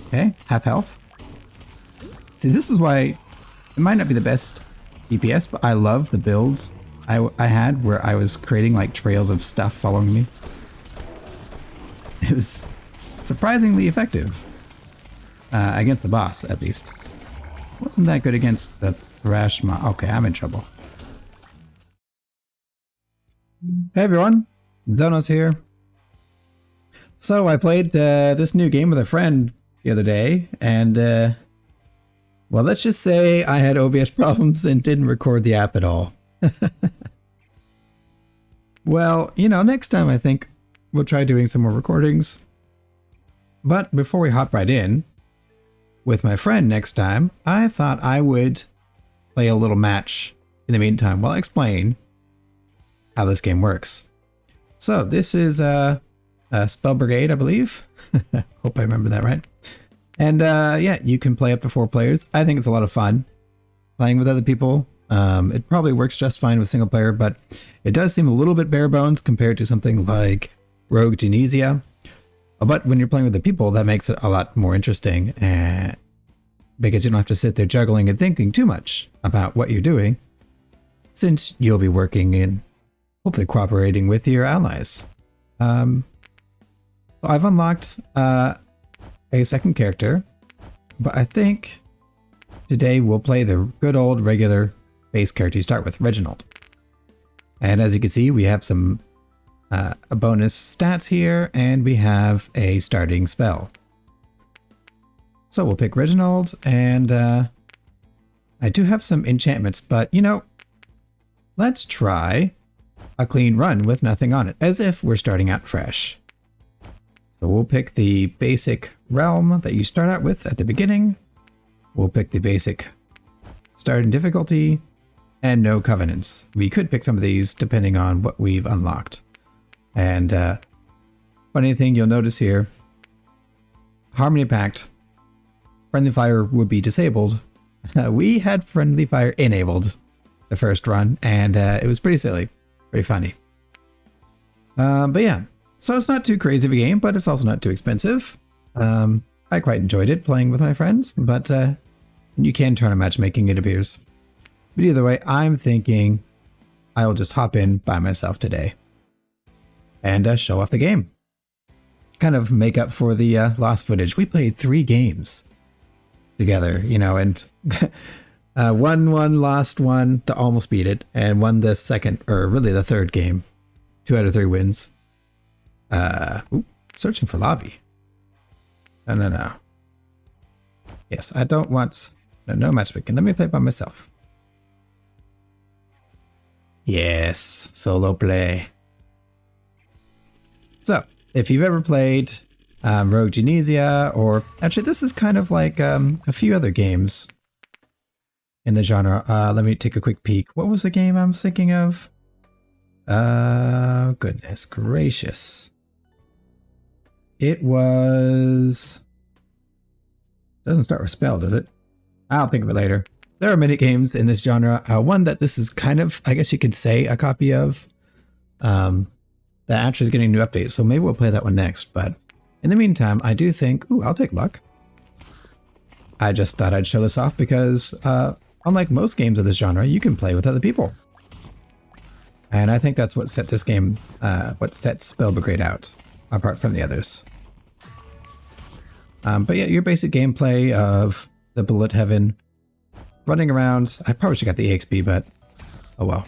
Okay, half health. See, this is why it might not be the best DPS, but I love the builds I had where I was creating like trails of stuff following me. It was surprisingly effective. Against the boss, at least. Wasn't that good against the Thrash Mob. Okay, I'm in trouble. Hey everyone, Zhonos here. So I played this new game with a friend the other day, and well, let's just say I had OBS problems and didn't record the app at all. Well, you know, next time I think we'll try doing some more recordings. But before we hop right in with my friend next time, I thought I would play a little match in the meantime while I explain how this game works. So this is Spell Brigade, I believe. Hope I remember that right. And yeah, you can play up to 4 players. I think it's a lot of fun playing with other people. It probably works just fine with single player, but it does seem a little bit bare bones compared to something like Rogue Genesia. But when you're playing with the people, that makes it a lot more interesting, because you don't have to sit there juggling and thinking too much about what you're doing, since you'll be working and hopefully cooperating with your allies. I've unlocked a second character, but I think today we'll play the good old regular base character you start with, Reginald. And as you can see, we have some bonus stats here, and we have a starting spell. So we'll pick Reginald, and I do have some enchantments, but you know, let's try a clean run with nothing on it, as if we're starting out fresh. So we'll pick the basic realm that you start out with at the beginning. We'll pick the basic starting difficulty, and no covenants. We could pick some of these depending on what we've unlocked. And funny thing you'll notice here, Harmony Pact, Friendly Fire would be disabled. We had Friendly Fire enabled the first run, and it was pretty silly, pretty funny. But yeah, so it's not too crazy of a game, but it's also not too expensive. I quite enjoyed it playing with my friends, but you can turn on matchmaking, it appears. But either way, I'm thinking I'll just hop in by myself today and show off the game. Kind of make up for the lost footage. We played 3 games together, you know, and won one, lost one to almost beat it, and won the second, or really the third game. 2 out of 3 wins. Searching for lobby. No. Yes, I don't want no matchmaking. Let me play by myself. Yes, solo play. So, if you've ever played Rogue Genesia, or actually this is kind of like a few other games in the genre. Let me take a quick peek. What was the game I'm thinking of? Goodness gracious. It was... Doesn't start with spell, does it? I'll think of it later. There are many games in this genre. One that this is kind of, I guess you could say, a copy of. That actually is getting a new update, so maybe we'll play that one next. But in the meantime, I do think... Ooh, I'll take luck. I just thought I'd show this off because, unlike most games of this genre, you can play with other people. And I think that's what set this game, what sets Spell Brigade out, apart from the others. But yeah, your basic gameplay of the Bullet Heaven, running around. I probably should have got the EXP, but oh well.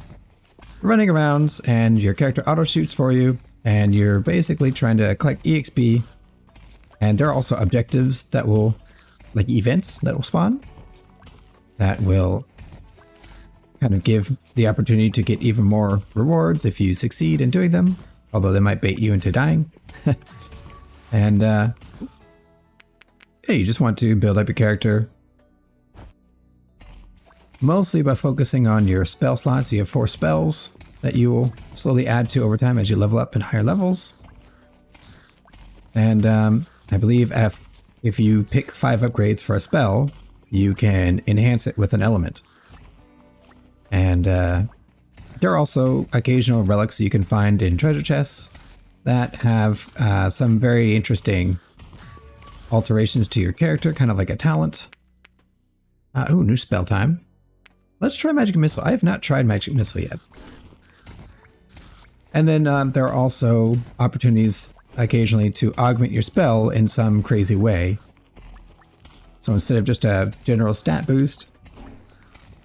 Running around, and your character auto shoots for you, and you're basically trying to collect EXP. And there are also objectives that will, like events that will spawn, that will kind of give the opportunity to get even more rewards if you succeed in doing them, although they might bait you into dying. And yeah, you just want to build up your character mostly by focusing on your spell slots. You have 4 spells that you will slowly add to over time as you level up in higher levels. And I believe if you pick 5 upgrades for a spell, you can enhance it with an element. And there are also occasional relics you can find in treasure chests that have some very interesting alterations to your character, kind of like a talent. Ooh, new spell time. Let's try Magic Missile. I have not tried Magic Missile yet. And then there are also opportunities occasionally to augment your spell in some crazy way. So instead of just a general stat boost,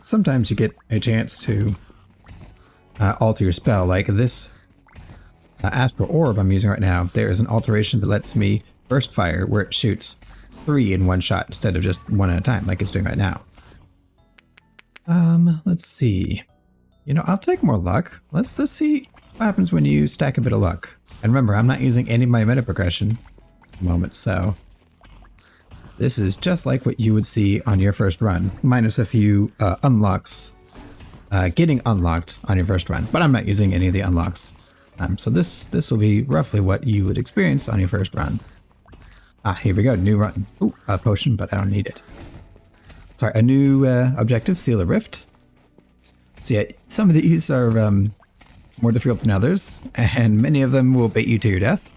sometimes you get a chance to alter your spell. Like this Astral Orb I'm using right now, there is an alteration that lets me burst fire where it shoots 3 in one shot instead of just 1 at a time like it's doing right now. Let's see. You know, I'll take more luck. Let's see what happens when you stack a bit of luck. And remember, I'm not using any of my meta progression at the moment, so this is just like what you would see on your first run, minus a few unlocks, getting unlocked on your first run. But I'm not using any of the unlocks. So this will be roughly what you would experience on your first run. Here we go, new run. Ooh, a potion, but I don't need it. Sorry, a new objective, Seal a Rift. So yeah, some of these are more difficult than others, and many of them will bait you to your death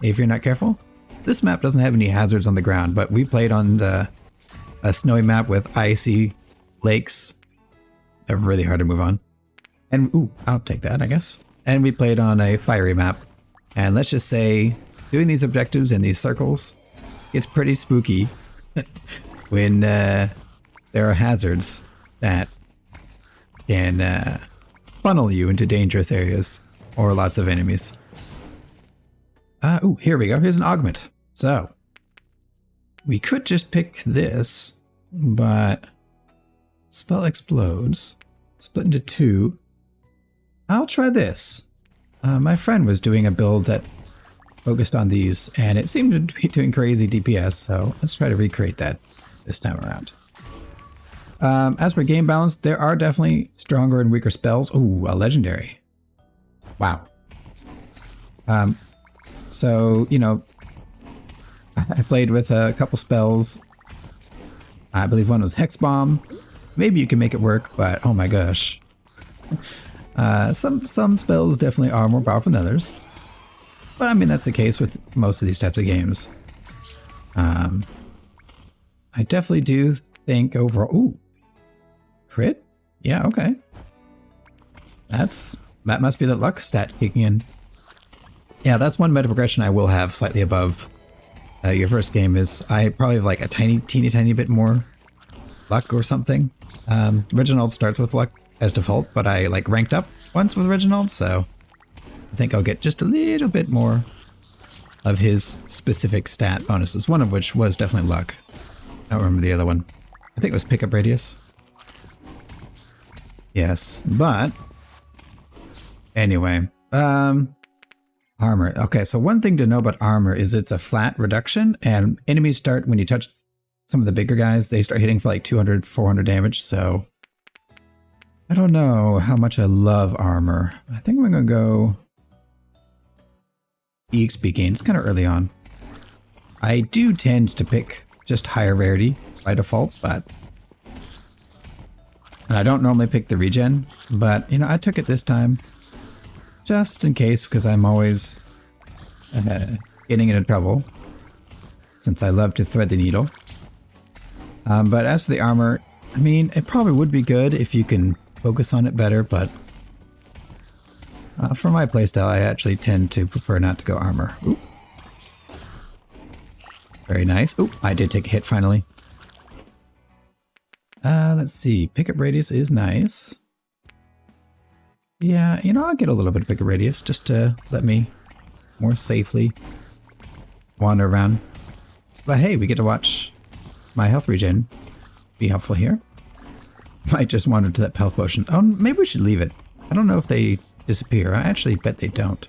if you're not careful. This map doesn't have any hazards on the ground, but we played on a snowy map with icy lakes. They're really hard to move on. And ooh, I'll take that, I guess. And we played on a fiery map. And let's just say, doing these objectives in these circles gets pretty spooky when there are hazards that can funnel you into dangerous areas or lots of enemies. Ooh, here we go. Here's an augment. So we could just pick this, but spell explodes, split into 2. I'll try this. My friend was doing a build that focused on these, and it seemed to be doing crazy DPS, so let's try to recreate that this time around. As for game balance, there are definitely stronger and weaker spells. Ooh, a legendary. Wow. So, you know, I played with a couple spells. I believe one was Hex Bomb. Maybe you can make it work, but oh my gosh. Some spells definitely are more powerful than others. But I mean, that's the case with most of these types of games. I definitely do think overall... Ooh. Crit? Yeah, okay. That must be the luck stat kicking in. Yeah, that's one meta progression I will have slightly above your first game is I probably have like a teeny bit more luck or something. Reginald starts with luck as default, but I like ranked up once with Reginald, so I think I'll get just a little bit more of his specific stat bonuses, one of which was definitely luck. I don't remember the other one. I think it was pickup radius. Yes, but anyway, armor. Okay, so one thing to know about armor is it's a flat reduction, and enemies start, when you touch some of the bigger guys, they start hitting for like 200, 400 damage, so I don't know how much I love armor. I think I'm going to go EXP gain. It's kind of early on. I do tend to pick just higher rarity by default, but... And I don't normally pick the regen, but, you know, I took it this time just in case, because I'm always getting into trouble, since I love to thread the needle. But as for the armor, I mean, it probably would be good if you can focus on it better, but for my playstyle, I actually tend to prefer not to go armor. Ooh. Very nice. Ooh, I did take a hit finally. Let's see. Pickup radius is nice. Yeah, you know, I'll get a little bit of pickup radius just to let me more safely wander around. But hey, we get to watch my health regen be helpful here. Might just wander to that health potion. Oh, maybe we should leave it. I don't know if they disappear. I actually bet they don't.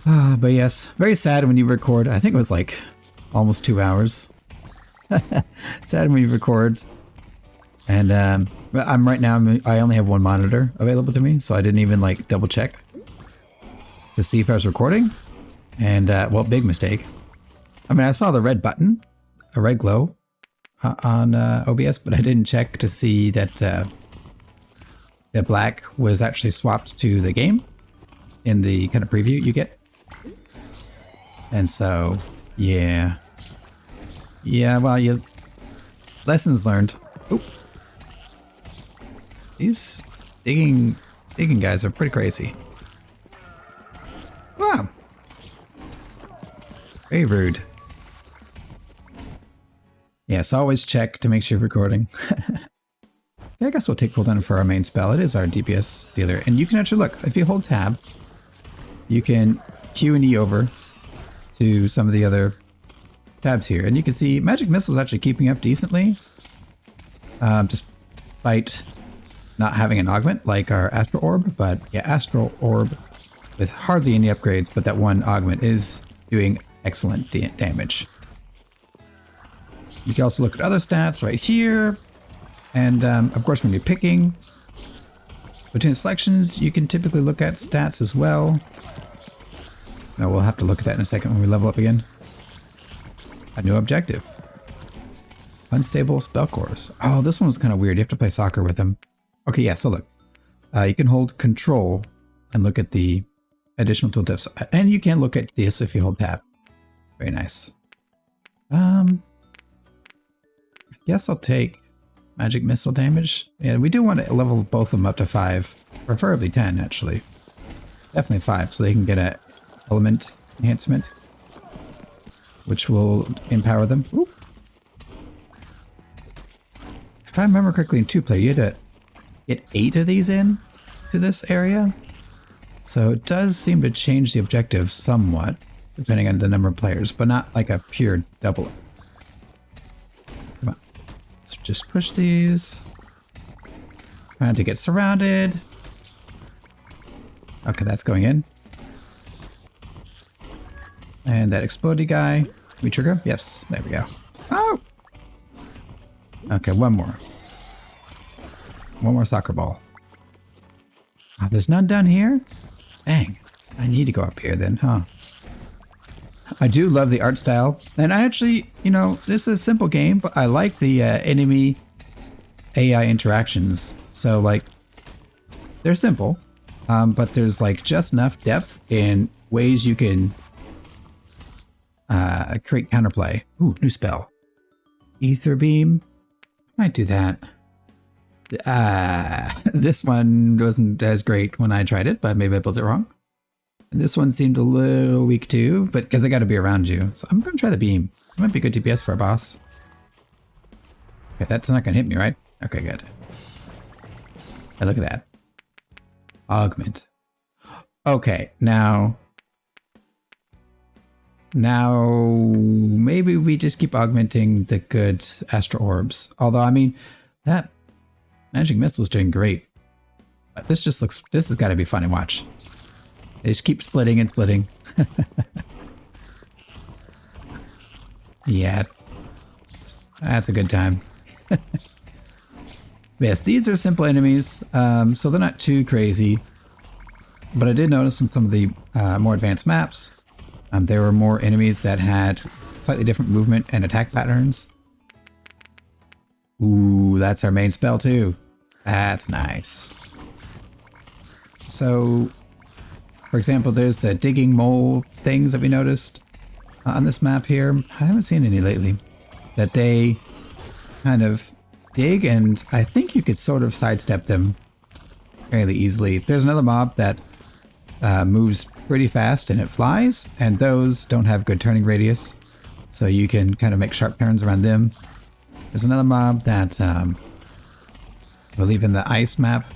But yes, very sad when you record. I think it was like almost 2 hours. Sad when you record. And I'm right now, I only have one monitor available to me, so I didn't even like double check to see if I was recording. And well, big mistake. I mean, I saw the red button, a red glow on OBS, but I didn't check to see that the black was actually swapped to the game in the kind of preview you get. And so, yeah. Yeah, well, you... Lessons learned. Oop. These digging guys are pretty crazy. Wow. Very rude. Yes, always check to make sure you're recording. Yeah, I guess we'll take cooldown for our main spell. It is our DPS dealer. And you can actually look, if you hold tab, you can Q and E over to some of the other tabs here. And you can see Magic Missile is actually keeping up decently. Despite not having an augment like our Astral Orb. But yeah, Astral Orb with hardly any upgrades, but that one augment is doing excellent damage. You can also look at other stats right here. And of course, when you're picking between selections, you can typically look at stats as well. No, we'll have to look at that in a second when we level up again. A new objective. Unstable spell cores. Oh, this one was kind of weird. You have to play soccer with them. Okay, yeah, so look. You can hold control and look at the additional tooltips. And you can look at this if you hold tab. Very nice. I guess I'll take magic missile damage. Yeah, we do want to level both of them up to 5. Preferably 10, actually. Definitely 5, so they can get an element enhancement, which will empower them. Ooh. If I remember correctly, in 2-player, you had to get 8 of these in to this area. So it does seem to change the objective somewhat, depending on the number of players, but not like a pure double. Come on. Let's just push these. Trying to get surrounded. Okay, that's going in. And that explodey guy. Can we trigger? Yes, there we go. Oh! Okay, one more. One more soccer ball. Oh, there's none down here? Dang. I need to go up here then, huh? I do love the art style. And I actually, you know, this is a simple game, but I like the enemy AI interactions. So, like, they're simple, but there's, like, just enough depth in ways you can create counterplay. Ooh, new spell. Ether Beam. Might do that. This one wasn't as great when I tried it, but maybe I built it wrong. And this one seemed a little weak too, but because I got to be around you. So I'm going to try the beam. It might be good DPS for a boss. Okay, that's not going to hit me, right? Okay, good. Hey, look at that. Augment. Okay, now maybe we just keep augmenting the good Astral Orbs. Although, I mean, that Magic Missile is doing great. But this just looks, this has got to be fun to watch. They just keep splitting and splitting. Yeah, that's a good time. Yes, these are simple enemies, so they're not too crazy. But I did notice in some of the more advanced maps, there were more enemies that had slightly different movement and attack patterns. Ooh, that's our main spell too. That's nice. So, for example, there's digging mole things that we noticed on this map here. I haven't seen any lately. That they kind of dig, and I think you could sort of sidestep them fairly easily. There's another mob that moves pretty fast and it flies, and those don't have good turning radius, so you can kind of make sharp turns around them. There's another mob that I believe in the ice map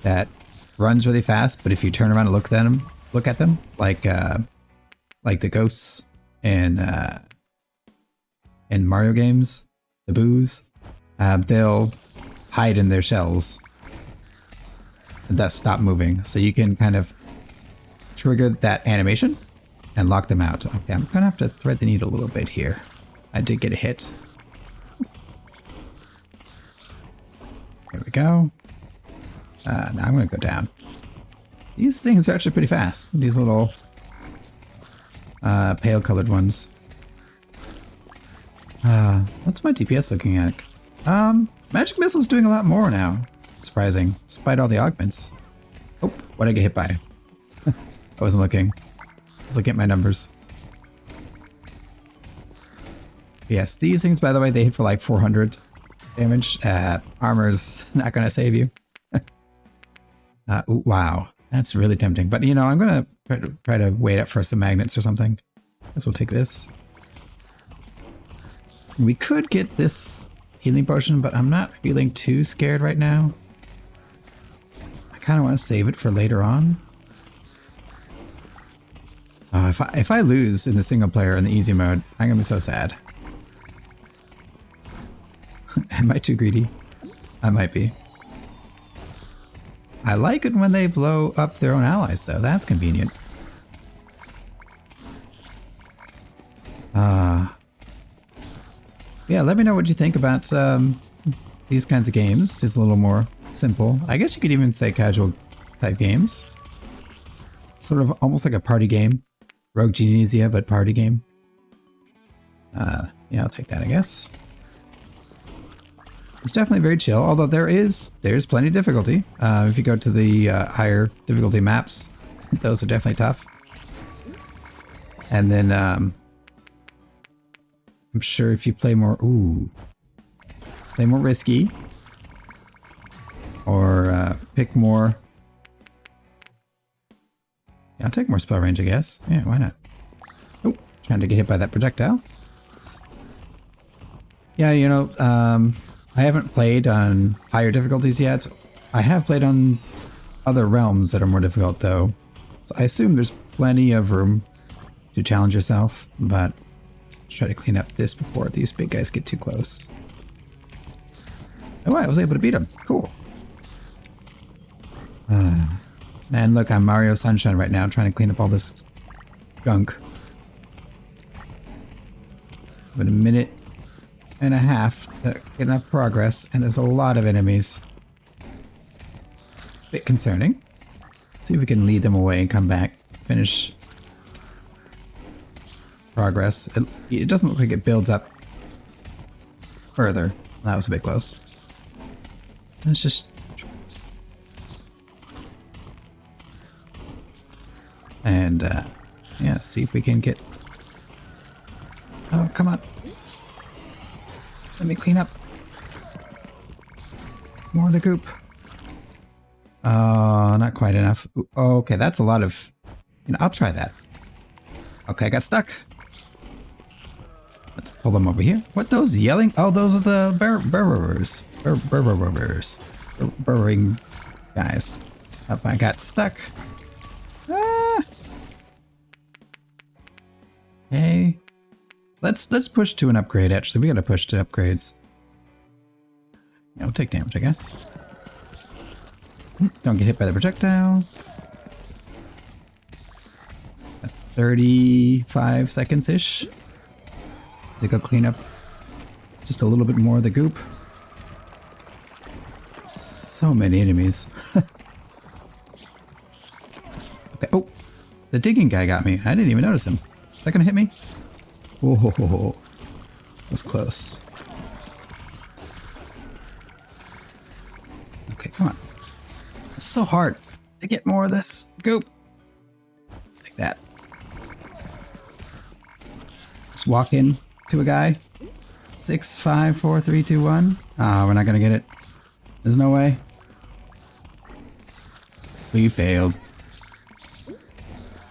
that runs really fast, but if you turn around and look at them, like the ghosts in Mario games, the boos, they'll hide in their shells and thus stop moving. So you can kind of trigger that animation and lock them out. Okay, I'm gonna have to thread the needle a little bit here. I did get a hit. There we go. Now I'm gonna go down. These things are actually pretty fast. These little pale colored ones. What's my DPS looking at? Magic Missile's doing a lot more now. Surprising, despite all the augments. Oh, what did I get hit by? I wasn't looking. I was looking at my numbers. Yes, these things, by the way, they hit for like 400 damage. Armor's not going to save you. Ooh, wow, that's really tempting. But, you know, I'm going to try to wait up for some magnets or something. Guess we'll take this. We could get this healing potion, but I'm not feeling too scared right now. I kind of want to save it for later on. If I lose in the single player in the easy mode, I'm going to be so sad. Am I too greedy? I might be. I like it when they blow up their own allies, though. That's convenient. Yeah, let me know what you think about these kinds of games. Just a little more simple. I guess you could even say casual type games. Sort of almost like a party game. Rogue Genesia, but party game. Yeah, I'll take that, I guess. It's definitely very chill, although there's plenty of difficulty. If you go to the higher difficulty maps, those are definitely tough. And then I'm sure if you play more, play more risky, or pick more. Yeah, I'll take more spell range, I guess. Yeah, why not? Oh, trying to get hit by that projectile. Yeah, you know, I haven't played on higher difficulties yet. I have played on other realms that are more difficult, though. So I assume there's plenty of room to challenge yourself, but let's try to clean up this before these big guys get too close. Oh, I was able to beat him. Cool. And look, I'm Mario Sunshine right now, trying to clean up all this gunk. But a minute and a half to get enough progress, and there's a lot of enemies. Bit concerning. See if we can lead them away and come back, finish progress. It doesn't look like it builds up further. That was a bit close. Let's just... And, yeah, see if we can get... Oh, come on. Let me clean up. More of the goop. Not quite enough. Oh, okay, that's a lot of... You know, I'll try that. Okay, I got stuck. Let's pull them over here. What, those yelling? Oh, those are the burrowers. Burrowing guys. Up, I got stuck. Ah! Okay. Let's push to an upgrade, actually. We gotta push to upgrades. Yeah, we'll take damage, I guess. Don't get hit by the projectile. 35 seconds-ish. They go clean up just a little bit more of the goop. So many enemies. Okay, oh! The digging guy got me. I didn't even notice him. Is that gonna hit me? Whoa, that's close. Okay, come on. It's so hard to get more of this goop. Like that. Just walk in to a guy. 6, 5, 4, 3, 2, 1. Ah, we're not gonna get it. There's no way. We failed.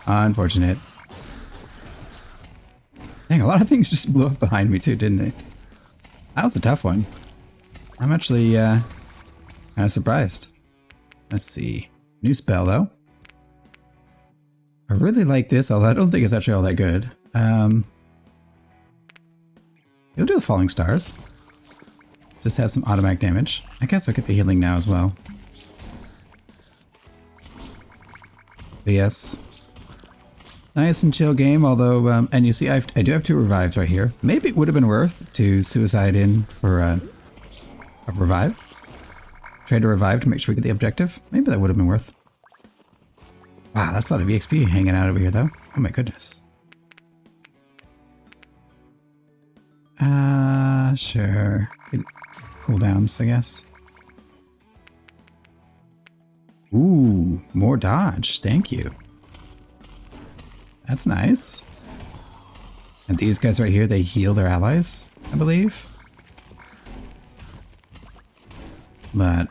Unfortunate. Dang, a lot of things just blew up behind me too, didn't they? That was a tough one. I'm actually kind of surprised. Let's see. New spell though. I really like this, although I don't think it's actually all that good. You'll do the falling stars. Just has some automatic damage. I guess I'll get the healing now as well. But yes. Nice and chill game, although, and you see I do have 2 revives right here. Maybe it would have been worth to suicide in for a revive. Trade a revive to make sure we get the objective. Maybe that would have been worth. Wow, that's a lot of EXP hanging out over here though. Oh my goodness. Sure. Cooldowns, I guess. Ooh, more dodge. Thank you. That's nice. And these guys right here, they heal their allies, I believe. But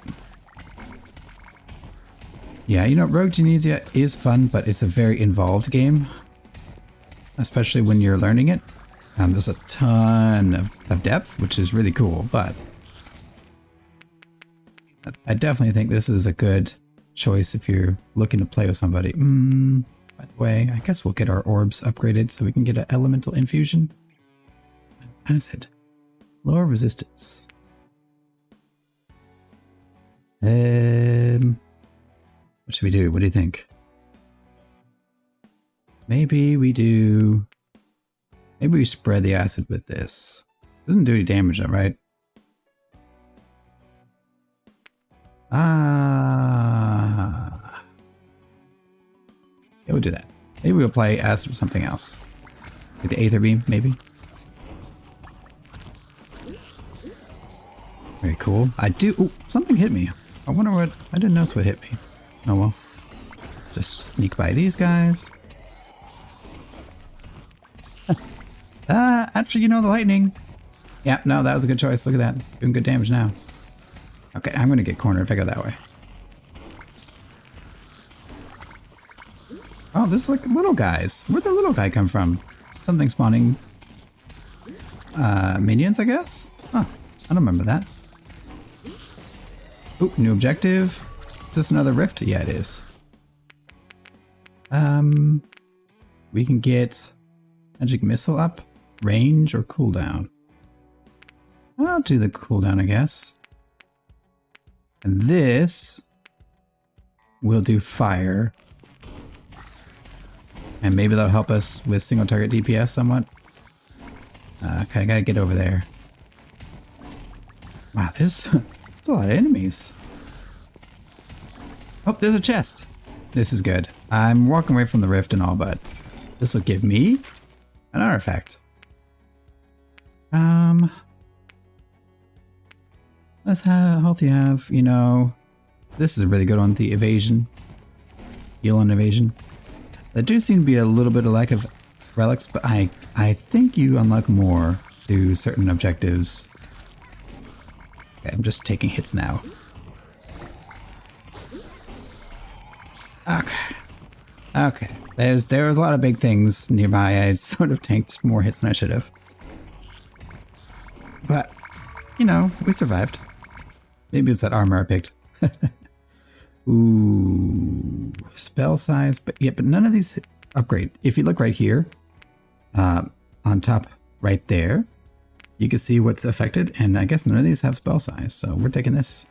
yeah, you know, Rogue Genesia is fun, but it's a very involved game, especially when you're learning it. There's a ton of depth, which is really cool, but I definitely think this is a good choice if you're looking to play with somebody. By the way, I guess we'll get our orbs upgraded so we can get an elemental infusion. Acid. Lower resistance. What should we do? What do you think? Maybe we spread the acid with this. Doesn't do any damage though, right? Yeah, we'll do that. Maybe we'll apply acid with something else. Like the Aether Beam, maybe? Very cool. Ooh, something hit me. I wonder what... I didn't notice what hit me. Oh well. Just sneak by these guys. Actually, you know, the lightning. Yeah, no, that was a good choice. Look at that. Doing good damage now. Okay, I'm gonna get cornered if I go that way. Oh, this is like little guys. Where'd the little guy come from? Something spawning minions, I guess? Huh, I don't remember that. Ooh, new objective. Is this another rift? Yeah, it is. We can get magic missile up, range, or cooldown. I'll do the cooldown, I guess. And this will do fire. And maybe that'll help us with single target DPS somewhat. Okay, I gotta get over there. Wow, there's a lot of enemies. Oh, there's a chest. This is good. I'm walking away from the rift and all, but this will give me an artifact. Let's have health you have, you know. This is a really good one, the evasion. Heal on evasion. There do seem to be a little bit of lack of relics, but I think you unlock more through certain objectives. Okay, I'm just taking hits now. Okay. Okay. There was a lot of big things nearby. I sort of tanked more hits than I should have. But, you know, we survived. Maybe it's that armor I picked. Ooh, spell size, but none of these upgrade. If you look right here, on top right there, you can see what's affected, and I guess none of these have spell size, so we're taking this.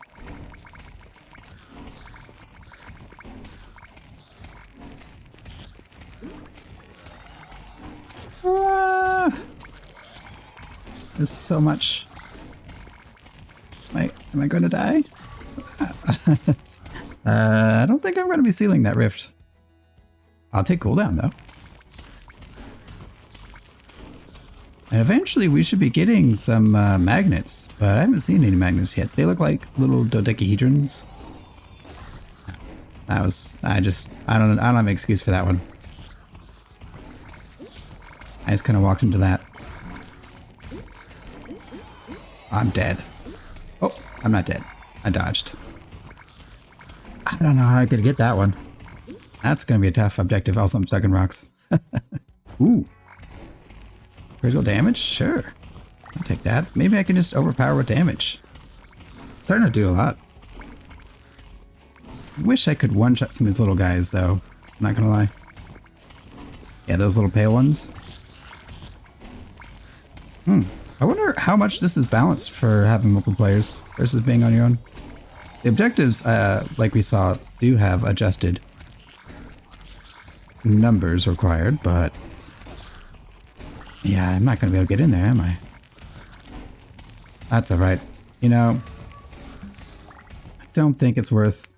There's so much. Am I going to die? I don't think I'm going to be sealing that rift. I'll take cooldown though. And eventually we should be getting some magnets, but I haven't seen any magnets yet. They look like little dodecahedrons. I don't have an excuse for that one. I just kind of walked into that. I'm dead. Oh, I'm not dead. I dodged. I don't know how I could get that one. That's going to be a tough objective. Also, I'm stuck in rocks. Ooh. Critical damage? Sure. I'll take that. Maybe I can just overpower with damage. Starting to do a lot. Wish I could one-shot some of these little guys, though. I'm not going to lie. Yeah, those little pale ones. I wonder how much this is balanced for having multiple players versus being on your own. The objectives, like we saw, do have adjusted numbers required, but yeah, I'm not going to be able to get in there, am I? That's alright. You know, I don't think it's worth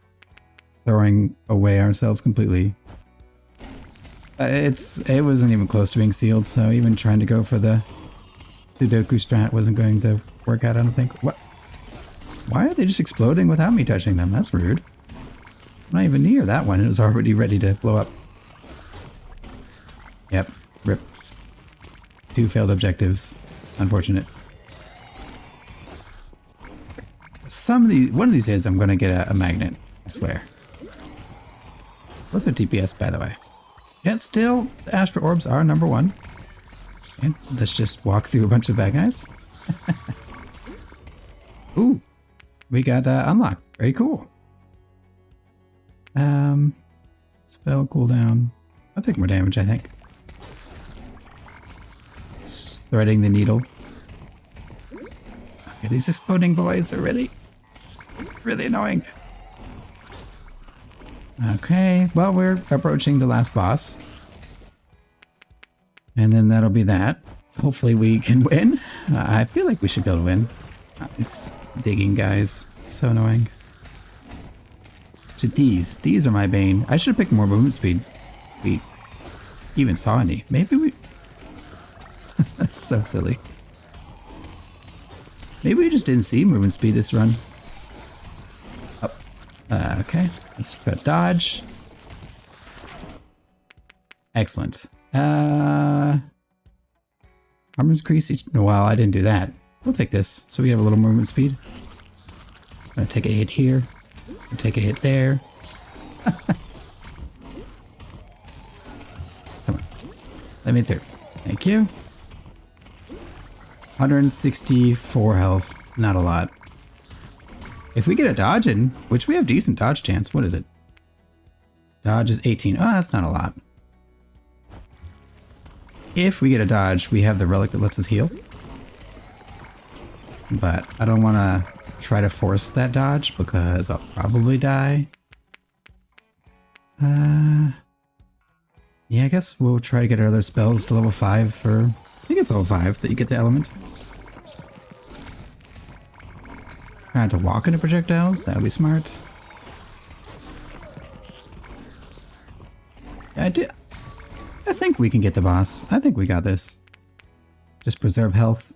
throwing away ourselves completely. It wasn't even close to being sealed, so even trying to go for the Sudoku strat wasn't going to work out, I don't think. What? Why are they just exploding without me touching them? That's rude. I'm not even near that one. It was already ready to blow up. Yep. Rip. 2 failed objectives. Unfortunate. One of these days I'm gonna get a magnet, I swear. What's our DPS, by the way? Yet still, the Astral Orbs are number 1. And let's just walk through a bunch of bad guys. Ooh, we got unlocked. Very cool. Spell cooldown. I'll take more damage, I think. Threading the needle. Okay, these exploding boys are really annoying. Okay, well, we're approaching the last boss. And then that'll be that. Hopefully we can win. I feel like we should be able to win. These digging guys. So annoying. These are my bane. I should have picked more movement speed. We even saw any. Maybe we... That's so silly. Maybe we just didn't see movement speed this run. Oh. Okay. Let's go dodge. Excellent. Armor's increase each... Well, I didn't do that. We'll take this, so we have a little movement speed. I'm gonna take a hit here. I'll take a hit there. Come on. Let me through. Thank you. 164 health. Not a lot. If we get a dodge in, which we have decent dodge chance. What is it? Dodge is 18. Oh, that's not a lot. If we get a dodge, we have the relic that lets us heal. But I don't want to try to force that dodge because I'll probably die. Yeah, I guess we'll try to get our other spells to level 5 for... I think it's level 5 that you get the element. Trying to walk into projectiles, that would be smart. Yeah, I think we can get the boss. I think we got this. Just preserve health.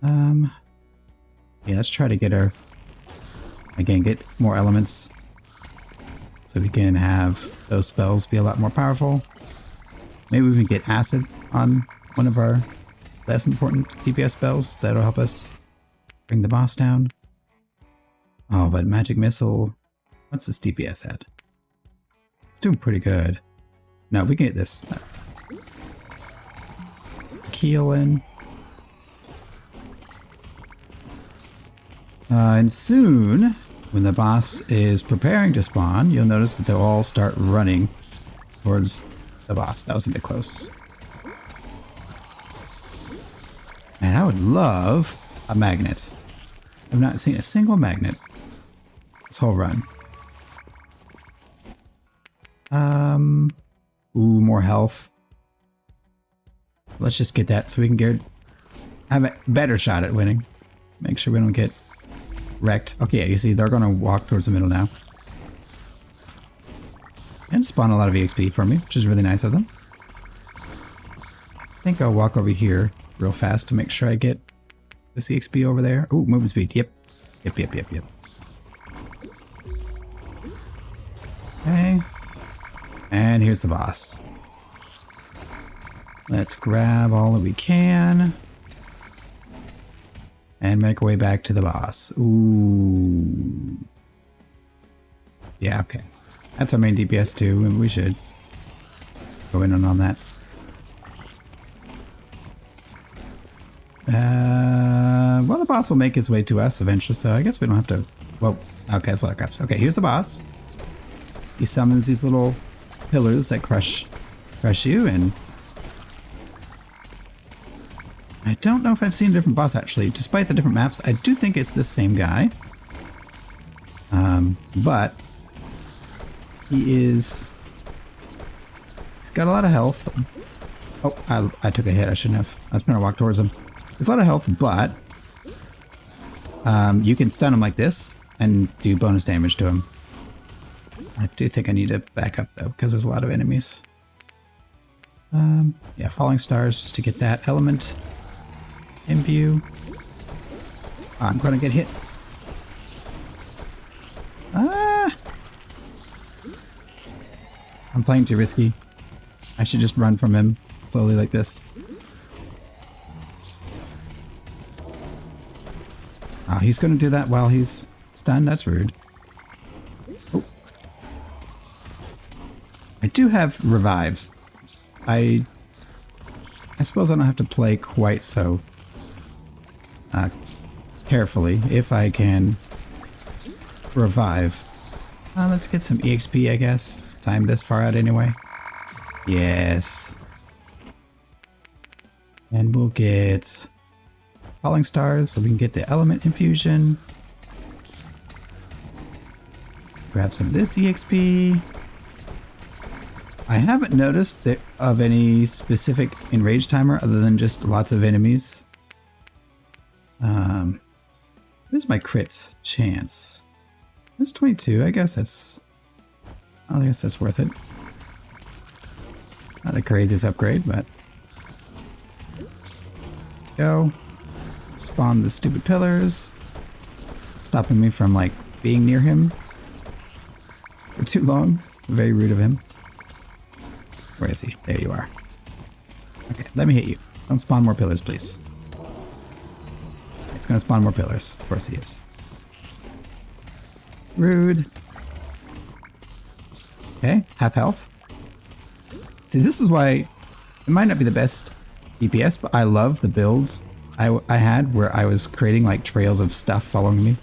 Yeah, let's try to get our... Again, get more elements. So we can have those spells be a lot more powerful. Maybe we can get acid on one of our less important DPS spells. That'll help us bring the boss down. Oh, but magic missile... What's this DPS at? It's doing pretty good. No, we can get this. Keel in. And soon, when the boss is preparing to spawn, you'll notice that they'll all start running towards the boss. That was a bit close. Man, I would love a magnet. I've not seen a single magnet this whole run. Ooh, more health. Let's just get that so we can have a better shot at winning. Make sure we don't get wrecked. Okay, yeah, you see, they're going to walk towards the middle now. And spawn a lot of EXP for me, which is really nice of them. I think I'll walk over here real fast to make sure I get this EXP over there. Ooh, movement speed. Yep. Yep. Okay. And here's the boss. Let's grab all that we can. And make our way back to the boss. Ooh. Yeah, okay. That's our main DPS too, and we should go in on that. Well, the boss will make his way to us eventually, so I guess we don't have to... Whoa. Okay, that's a lot of crabs. Okay, here's the boss. He summons these little pillars that crush you, and... I don't know if I've seen a different boss, actually. Despite the different maps, I do think it's the same guy. But... He's got a lot of health. Oh, I took a hit. I shouldn't have. I was trying to walk towards him. There's a lot of health, but... you can stun him like this and do bonus damage to him. I do think I need to back up, though, because there's a lot of enemies. Yeah, falling stars just to get that element in view. I'm gonna get hit. Ah! I'm playing too risky. I should just run from him slowly like this. Oh, he's going to do that while he's stunned. That's rude. Oh. I do have revives. I suppose I don't have to play quite so carefully if I can revive. Let's get some EXP, I guess. I'm this far out anyway. Yes. And we'll get falling stars so we can get the element infusion. Grab some of this EXP. I haven't noticed of any specific enrage timer other than just lots of enemies. Where's my crit chance? It's 22. I guess that's worth it. Not the craziest upgrade, but go. Spawn the stupid pillars, stopping me from like being near him for too long. Very rude of him. Where is he? There you are. Okay, let me hit you. Don't spawn more pillars, please. It's gonna spawn more pillars. Of course he is. Rude. Okay, half health. See, this is why it might not be the best DPS, but I love the builds I had where I was creating like trails of stuff following me.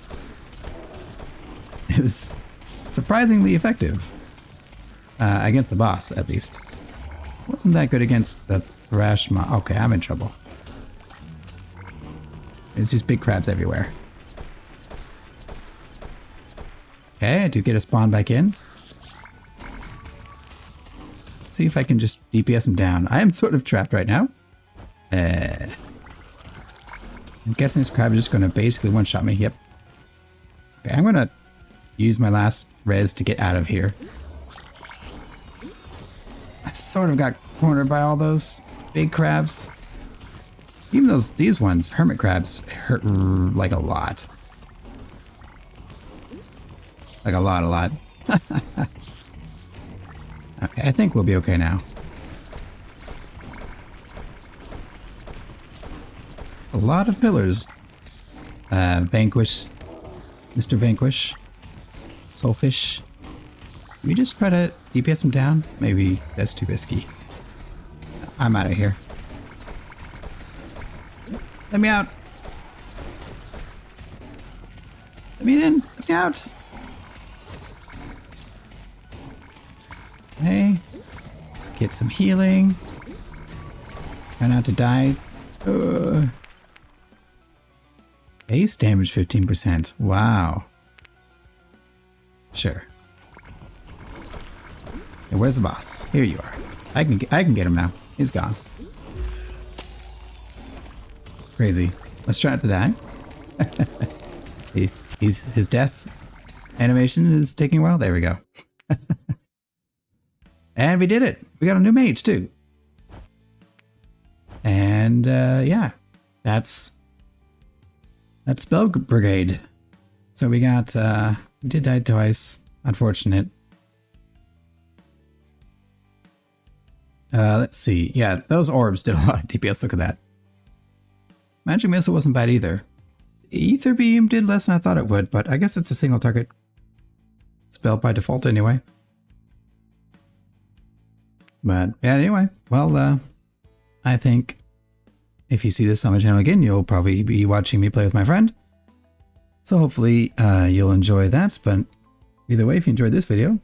It was surprisingly effective. Against the boss, at least. Wasn't that good against the Thrash mob. Okay, I'm in trouble. There's just big crabs everywhere. Okay, I do get a spawn back in. See if I can just DPS him down. I am sort of trapped right now. I'm guessing this crab is just going to basically one-shot me. Yep. Okay, I'm going to use my last res to get out of here. I sort of got cornered by all those big crabs. Even these ones, hermit crabs, hurt like a lot. Like a lot. Okay, I think we'll be okay now. A lot of pillars. Vanquish. Mr. Vanquish. Soulfish. Can we just try to DPS him down? Maybe that's too risky. I'm out of here. Let me out. Let me in. Let me out. Okay. Let's get some healing. Try not to die. Base damage 15%. Wow. Sure. Hey, where's the boss? Here you are. I can get him now. He's gone. Crazy. Let's try not to die. His death animation is taking a while. There we go. And we did it. We got a new mage too. And yeah, that's Spell Brigade. So we got we did die twice. Unfortunate. Let's see. Yeah, those orbs did a lot of DPS. Look at that. Magic Missile wasn't bad either. Ether Beam did less than I thought it would, but I guess it's a single target spell by default anyway. But yeah, anyway, well, I think if you see this on my channel again, you'll probably be watching me play with my friend. So hopefully you'll enjoy that. But either way, if you enjoyed this video,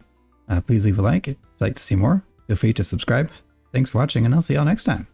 please leave a like. If you'd like to see more, feel free to subscribe. Thanks for watching, and I'll see y'all next time.